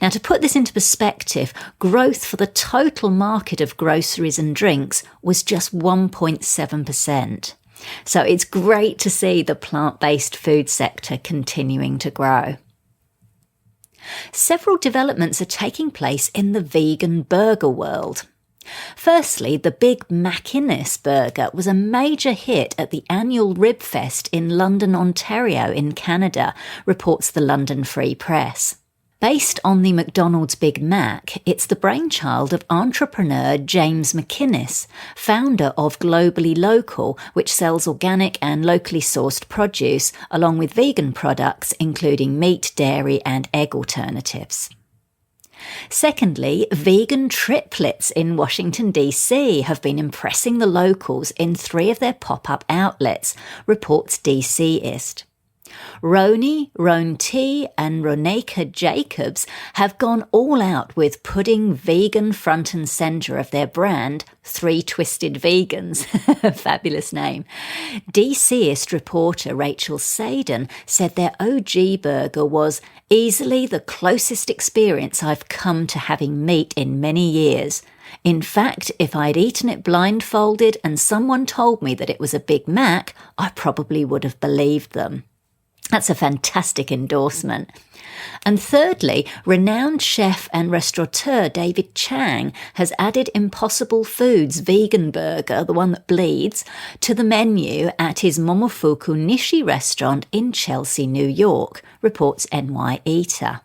A: Now, to put this into perspective, growth for the total market of groceries and drinks was just 1.7%. So it's great to see the plant-based food sector continuing to grow. Several developments are taking place in the vegan burger world. Firstly, the Big Mackinnis burger was a major hit at the annual Rib Fest in London, Ontario in Canada, reports the London Free Press. Based on the McDonald's Big Mac, it's the brainchild of entrepreneur James McInnes, founder of Globally Local, which sells organic and locally sourced produce, along with vegan products including meat, dairy and egg alternatives. Secondly, vegan triplets in Washington, D.C. have been impressing the locals in 3 of their pop-up outlets, reports DCist. Roni, Ron T and Roneka Jacobs have gone all out with putting vegan front and centre of their brand, 3 Twisted Vegans. Fabulous name. DCist reporter Rachel Sadin said their OG burger was easily the closest experience I've come to having meat in many years. In fact, if I'd eaten it blindfolded and someone told me that it was a Big Mac, I probably would have believed them. That's a fantastic endorsement. And thirdly, renowned chef and restaurateur David Chang has added Impossible Foods vegan burger, the one that bleeds, to the menu at his Momofuku Nishi restaurant in Chelsea, New York, reports NY Eater.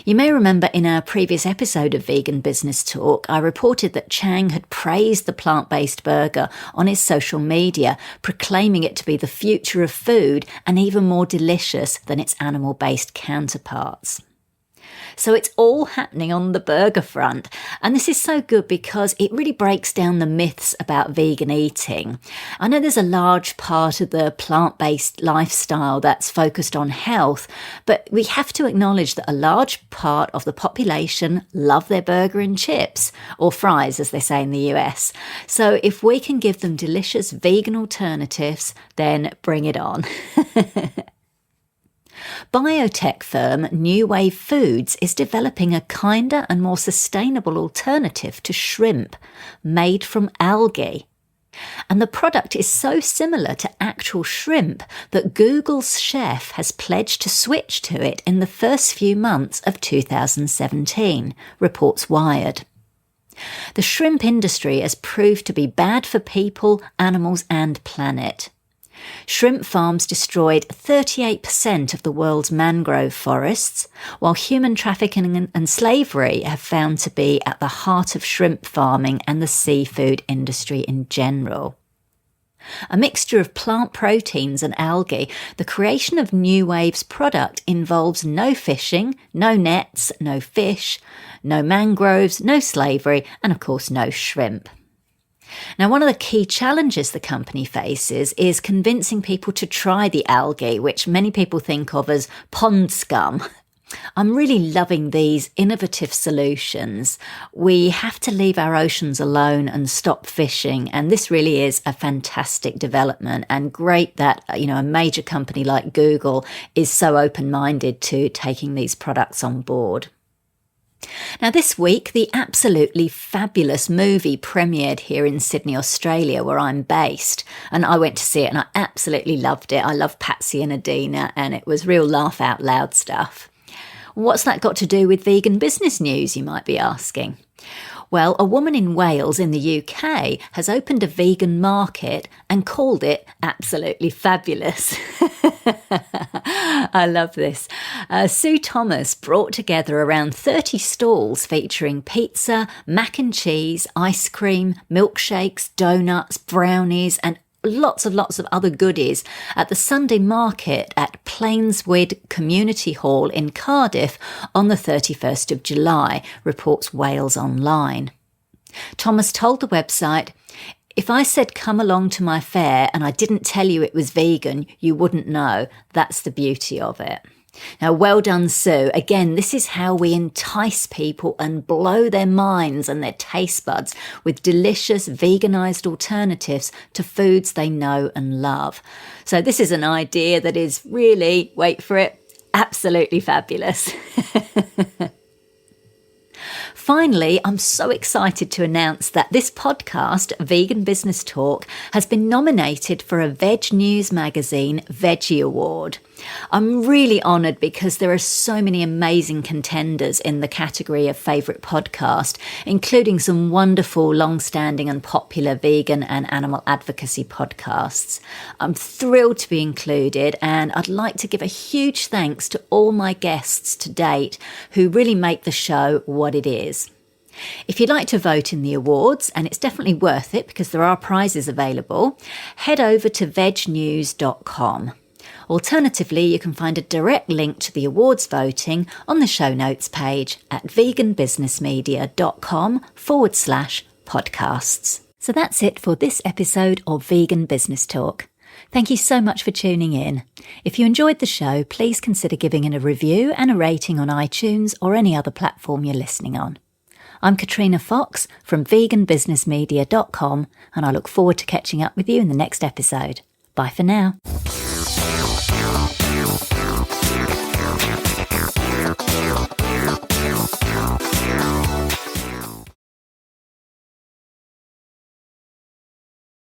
A: You may remember in our previous episode of Vegan Business Talk, I reported that Chang had praised the plant-based burger on his social media, proclaiming it to be the future of food and even more delicious than its animal-based counterparts. So it's all happening on the burger front. And this is so good because it really breaks down the myths about vegan eating. I know there's a large part of the plant-based lifestyle that's focused on health, but we have to acknowledge that a large part of the population love their burger and chips, or fries as they say in the US. So if we can give them delicious vegan alternatives, then bring it on. Biotech firm New Wave Foods is developing a kinder and more sustainable alternative to shrimp, made from algae. And the product is so similar to actual shrimp that Google's chef has pledged to switch to it in the first few months of 2017, reports Wired. The shrimp industry has proved to be bad for people, animals and planet. Shrimp farms destroyed 38% of the world's mangrove forests, while human trafficking and slavery have found to be at the heart of shrimp farming and the seafood industry in general. A mixture of plant proteins and algae, the creation of New Wave's product involves no fishing, no nets, no fish, no mangroves, no slavery, and of course no shrimp. Now, one of the key challenges the company faces is convincing people to try the algae, which many people think of as pond scum. I'm really loving these innovative solutions. We have to leave our oceans alone and stop fishing, and this really is a fantastic development, and great that, a major company like Google is so open-minded to taking these products on board. Now, this week, the absolutely fabulous movie premiered here in Sydney, Australia, where I'm based. And I went to see it and I absolutely loved it. I love Patsy and Adina, and it was real laugh out loud stuff. What's that got to do with vegan business news, you might be asking? Well, a woman in Wales in the UK has opened a vegan market and called it absolutely fabulous. I love this. Sue Thomas brought together around 30 stalls featuring pizza, mac and cheese, ice cream, milkshakes, donuts, brownies and lots of other goodies at the Sunday market at Plainswood Community Hall in Cardiff on the 31st of July, reports Wales Online. Thomas told the website, "If I said come along to my fair and I didn't tell you it was vegan, you wouldn't know. That's the beauty of it." Now, well done, Sue. Again, this is how we entice people and blow their minds and their taste buds with delicious veganised alternatives to foods they know and love. So this is an idea that is really, wait for it, absolutely fabulous. Finally, I'm so excited to announce that this podcast, Vegan Business Talk, has been nominated for a Veg News magazine Veggie Award. I'm really honoured because there are so many amazing contenders in the category of favourite podcast, including some wonderful, long-standing and popular vegan and animal advocacy podcasts. I'm thrilled to be included, and I'd like to give a huge thanks to all my guests to date who really make the show what it is. If you'd like to vote in the awards, and it's definitely worth it because there are prizes available, head over to vegnews.com. Alternatively, you can find a direct link to the awards voting on the show notes page at veganbusinessmedia.com/podcasts. So that's it for this episode of Vegan Business Talk. Thank you so much for tuning in. If you enjoyed the show, please consider giving it a review and a rating on iTunes or any other platform you're listening on. I'm Katrina Fox from veganbusinessmedia.com, and I look forward to catching up with you in the next episode. Bye for now.